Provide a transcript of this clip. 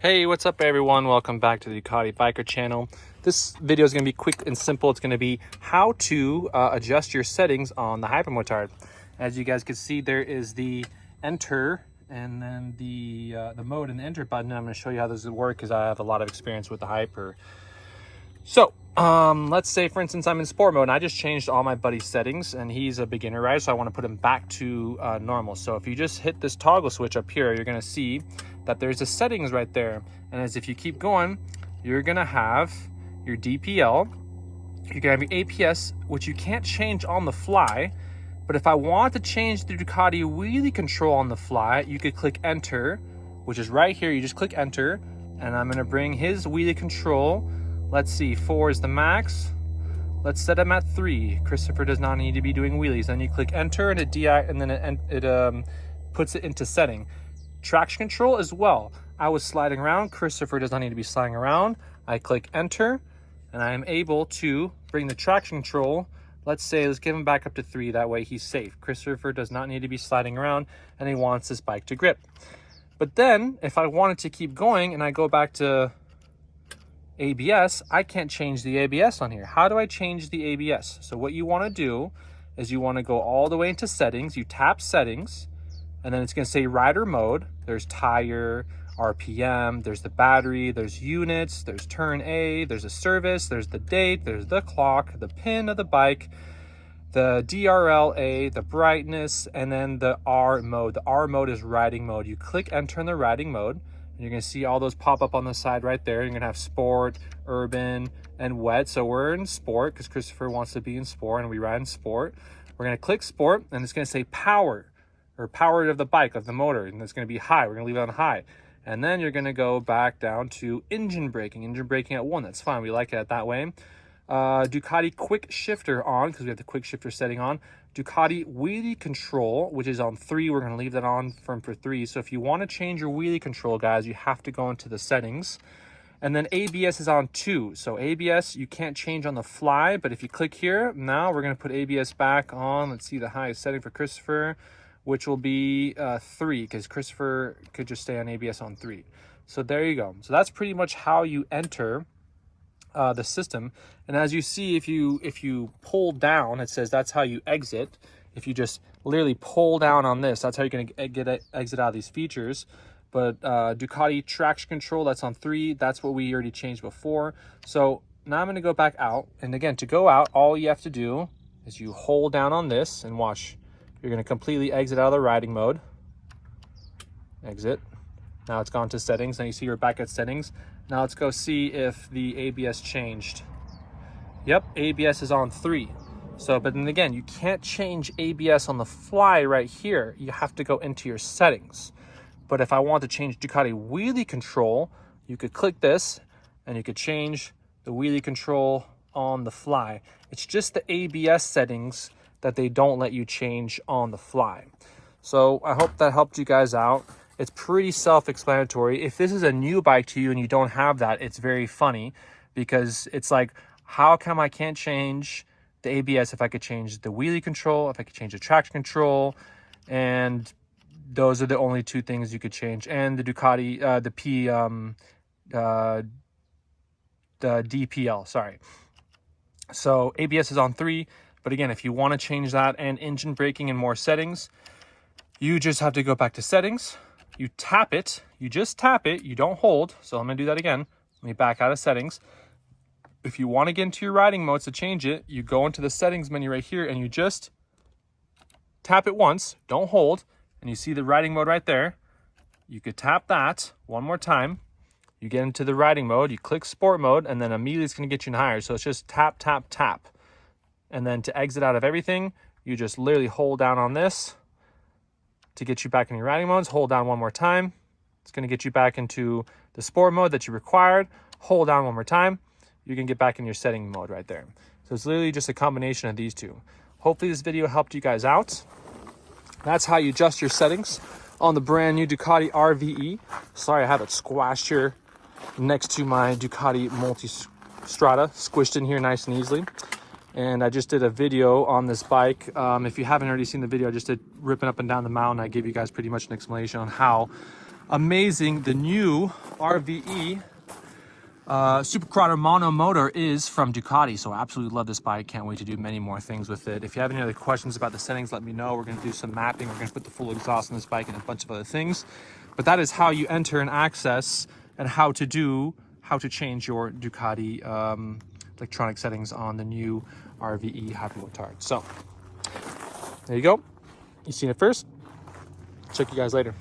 Hey, what's up everyone? Welcome back to the Ducati Biker channel. This video is going to be quick and simple. It's going to be how to adjust your settings on the Hypermotard. As you guys can see, there is the enter and then the mode and the enter button. I'm going to show you how this would work because I have a lot of experience with the Hyper. So let's say, for instance, I'm in sport mode and I just changed all my buddy's settings and he's a beginner rider, so I want to put him back to normal. So if you just hit this toggle switch up here, you're going to see that there's a settings right there. And as if you keep going, you're going to have your DPL, you're going to have your APS, which you can't change on the fly. But if I want to change the Ducati wheelie control on the fly, you could click enter, which is right here. You just click enter and I'm going to bring his wheelie control. Let's see, 4 is the max. Let's set him at 3. Christopher does not need to be doing wheelies. Then you click enter and it puts it into setting. Traction control as well. I was sliding around. Christopher does not need to be sliding around. I click enter and I am able to bring the traction control. Let's give him back up to 3. That way he's safe. Christopher does not need to be sliding around and he wants this bike to grip. But then if I wanted to keep going and I go back to ABS, I can't change the ABS on here. How do I change the ABS? So what you want to do is you want to go all the way into settings. You tap settings and then it's going to say rider mode. There's tire, RPM, there's the battery, there's units, there's turn A, there's a service, there's the date, there's the clock, the pin of the bike, the DRLA, the brightness, and then the R mode. The R mode is riding mode. You click enter in the riding mode. You're going to see all those pop up on the side right there. You're going to have sport, urban, and wet. So we're in sport because Christopher wants to be in sport and we ride in sport. We're going to click sport and it's going to say power or power of the bike, of the motor. And it's going to be high. We're going to leave it on high. And then you're going to go back down to engine braking. Engine braking at 1. That's fine. We like it that way. Ducati quick shifter on because we have the quick shifter setting on. Ducati wheelie control, which is on 3. We're going to leave that on for 3. So if you want to change your wheelie control, guys, you have to go into the settings. And then ABS is on 2. So ABS you can't change on the fly, but if you click here, now we're going to put ABS back on. Let's see the highest setting for Christopher, which will be 3 because Christopher could just stay on ABS on 3. So there you go. So that's pretty much how you enter the system. And as you see, if you pull down, it says that's how you exit. If you just literally pull down on this, that's how you're going to exit out of these features. But Ducati traction control, that's on 3. That's what we already changed before. So now I'm going to go back out. And again, to go out, all you have to do is you hold down on this and watch. You're going to completely exit out of the riding mode. Exit. Now it's gone to settings. Now you see you're back at settings. Now let's go see if the ABS changed. Yep, ABS is on 3. So, but then again, you can't change ABS on the fly right here. You have to go into your settings. But if I want to change Ducati wheelie control, you could click this and you could change the wheelie control on the fly. It's just the ABS settings that they don't let you change on the fly. So I hope that helped you guys out. It's pretty self-explanatory. If this is a new bike to you and you don't have that, it's very funny because it's like, how come I can't change the ABS if I could change the wheelie control, if I could change the traction control, and those are the only 2 things you could change. And the Ducati, the DPL, sorry. So ABS is on 3, but again, if you want to change that and engine braking and more settings, you just have to go back to settings. You tap it, you just tap it, you don't hold. So I'm going to do that again. Let me back out of settings. If you want to get into your riding modes to change it, you go into the settings menu right here and you just tap it once, don't hold, and you see the riding mode right there. You could tap that one more time. You get into the riding mode, you click sport mode, and then immediately it's going to get you in higher. So it's just tap, tap, tap. And then to exit out of everything, you just literally hold down on this. To get you back in your riding modes, hold down one more time. It's going to get you back into the sport mode that you required. Hold down one more time. You can get back in your setting mode right there. So it's literally just a combination of these 2. Hopefully this video helped you guys out. That's how you adjust your settings on the brand new Ducati RVE. Sorry, I have it squashed here next to my Ducati Multistrada, squished in here nice and easily. And I just did a video on this bike. If you haven't already seen the video, I just did ripping up and down the mountain. I gave you guys pretty much an explanation on how amazing the new RVE Supercrotter Mono motor is from Ducati. So I absolutely love this bike. Can't wait to do many more things with it. If you have any other questions about the settings, let me know. We're going to do some mapping. We're going to put the full exhaust on this bike and a bunch of other things. But that is how you enter and access, and how to change your Ducati electronic settings on the new RVE Hypermotard. So there you go. You've seen it first. Check you guys later.